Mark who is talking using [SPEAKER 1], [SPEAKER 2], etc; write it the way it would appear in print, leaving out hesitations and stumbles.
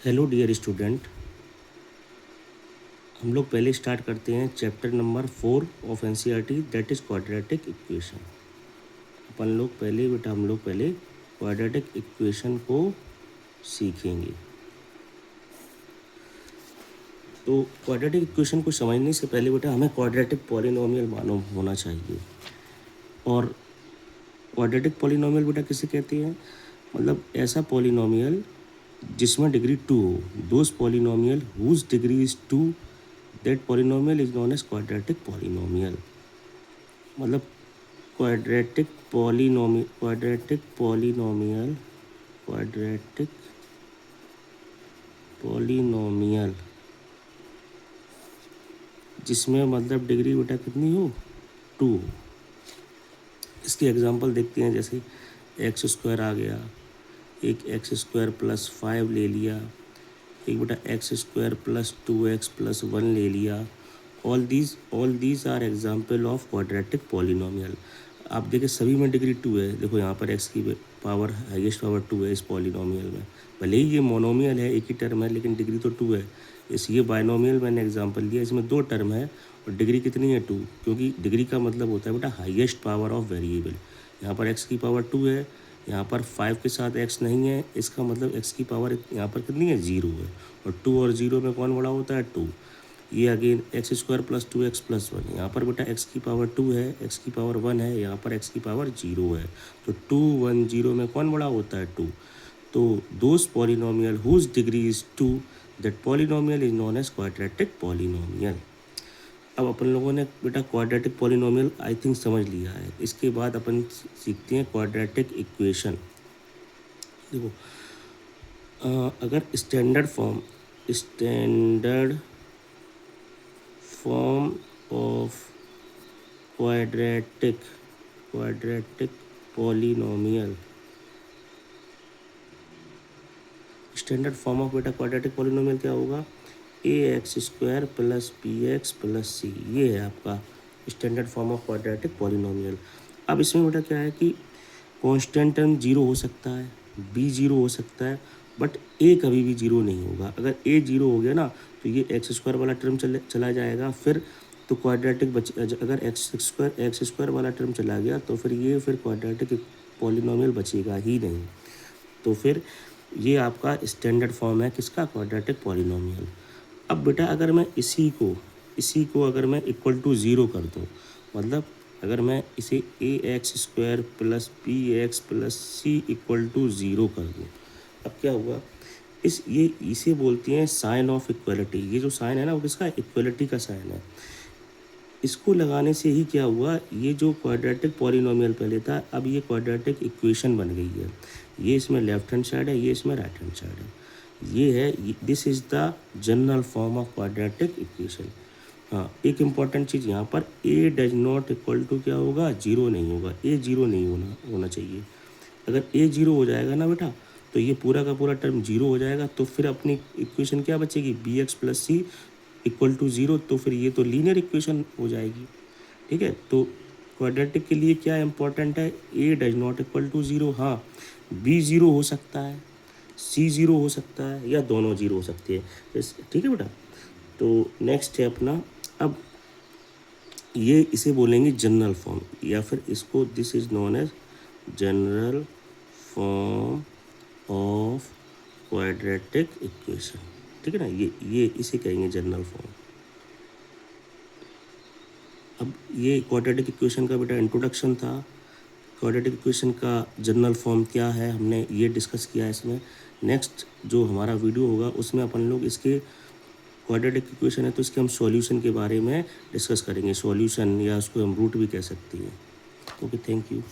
[SPEAKER 1] Hello dear student, हम लोग पहले स्टार्ट करते हैं chapter number 4 of NCERT, that is quadratic equation. हम लोग पहले क्वाड्रेटिक इक्वेशन को सीखेंगे। तो क्वाड्रेटिक इक्वेशन को समझने से पहले बेटा हमें क्वाड्रेटिक पॉलिनोमियल मालूम होना चाहिए। और क्वाड्रेटिक पॉलिनोमियल बेटा किसे कहते हैं? मतलब ऐसा पॉलिनोमियल जिसमें डिग्री 2 हो। Those polynomial whose degree is 2, that polynomial is known as quadratic polynomial. मतलब क्वाड्रेटिक पॉलिनोमियल जिसमें मतलब डिग्री बेटा कितनी हो? 2। इसके एग्जांपल देखते हैं। जैसे एक्स स्क्वायर आ गया, एक एक्स स्क्वायर प्लस 5 ले लिया, एक बेटा x square plus 2x plus 1 ले लिया। All these are example of quadratic polynomial. आप देखिए सभी में डिग्री 2 है। देखो यहाँ पर x की पावर हाईएस्ट पावर 2 है इस पॉलिनोमियल में। भले ही ये मोनोमियल है, एक ही टर्म है, लेकिन डिग्री तो 2 है। ये बाइनोमियल मैंने एग्जांपल दिया, इसमें 2 टर्म है और डिग्री कितनी है? 2। क्योंकि डिग्री का मतलब होता है बेटा हाईएस्ट पावर ऑफ वेरिएबल। यहाँ पर x की पावर 2 है, यहाँ पर 5 के साथ x नहीं है, इसका मतलब x की पावर यहाँ पर कितनी है? 0 है। और 2 और 0 में कौन बड़ा होता है? 2। ये again x square plus 2x plus 1, यहाँ पर बेटा x की पावर 2 है, x की पावर 1 है, यहाँ पर x की पावर 0 है। तो 2 1 0 में कौन बड़ा होता है? 2। तो those polynomial whose degree is 2, that polynomial is known as quadratic polynomial. अब अपन लोगों ने बेटा क्वाड्रेटिक पॉलिनोमियल आई थिंक समझ लिया है। इसके बाद अपन सीखते हैं क्वाड्रेटिक इक्वेशन। देखो अगर standard form of quadratic polynomial, standard form of बेटा क्वाड्रेटिक पॉलिनोमियल क्या होगा? ax square plus bx plus c। ये है आपका standard form of quadratic polynomial. अब इसमें बेटा क्या है कि कांस्टेंट टर्म 0 हो सकता है, b 0 हो सकता है, बट a कभी भी 0 नहीं होगा। अगर a 0 हो गया ना तो ये एक्स स्क्वायर वाला टर्म चला जाएगा। फिर तो क्वाड्रेटिक अगर एक्स स्क्वायर वाला टर्म चला गया तो फिर क्वाड्रेटिक पॉलिनोमियल बचेगा ही नहीं। तो फिर ये आपका स्टैंडर्ड फॉर्म है किसका? Quadratic polynomial. अब बेटा अगर मैं इसी को अगर मैं इक्वल टू 0 कर दूँ, मतलब अगर मैं इसे ax square plus bx plus c equal to 0 कर दूँ, अब क्या हुआ? इसे बोलते हैं साइन ऑफ इक्वलिटी। ये जो साइन है ना वो किसका? इक्वलिटी का साइन है। इसको लगाने से ही क्या हुआ? ये जो क्वाड्रेटिक पॉलिनोमियल पहले था, अब ये क्वाड्रेटिक इक्वेशन बन गई है। ये इसमें लेफ्ट हैंड साइड है, ये इसमें राइट हैंड साइड है। ये है, this is the general form of quadratic equation. हाँ, एक इम्पॉर्टेंट चीज़ यहाँ पर, a does not equal to क्या होगा? 0 नहीं होगा। a 0 नहीं होना चाहिए। अगर a 0 हो जाएगा ना बेटा तो ये पूरा का पूरा टर्म 0 हो जाएगा। तो फिर अपनी इक्वेशन क्या बचेगी? bx plus c equal to 0। तो फिर ये तो लीनियर इक्वेशन हो जाएगी। ठीक है, तो क्वाड्रेटिक के लिए क्या इंपॉर्टेंट है? a does not equal to 0। हाँ, b 0 हो सकता है, c 0 हो सकता है, या दोनों 0 हो सकते हैं। ठीक है बेटा। तो नेक्स्ट है अपना, अब ये इसे बोलेंगे जनरल फॉर्म, या फिर इसको this is known as general form of quadratic equation. ठीक है ना, ये इसे कहेंगे जनरल फॉर्म। अब ये क्वाड्रेटिक इक्वेशन का बेटा इंट्रोडक्शन था। क्वाड्रेटिक इक्वेशन का जनरल फॉर्म क्या है हमने ये डिस्कस किया है इसमें। नेक्स्ट जो हमारा वीडियो होगा उसमें अपन लोग इसके क्वाड्रेटिक इक्वेशन है तो इसके हम सॉल्यूशन के बारे में डिस्कस करेंगे। सॉल्यूशन या उसको हम रूट भी कह सकते हैं। Okay, thank you.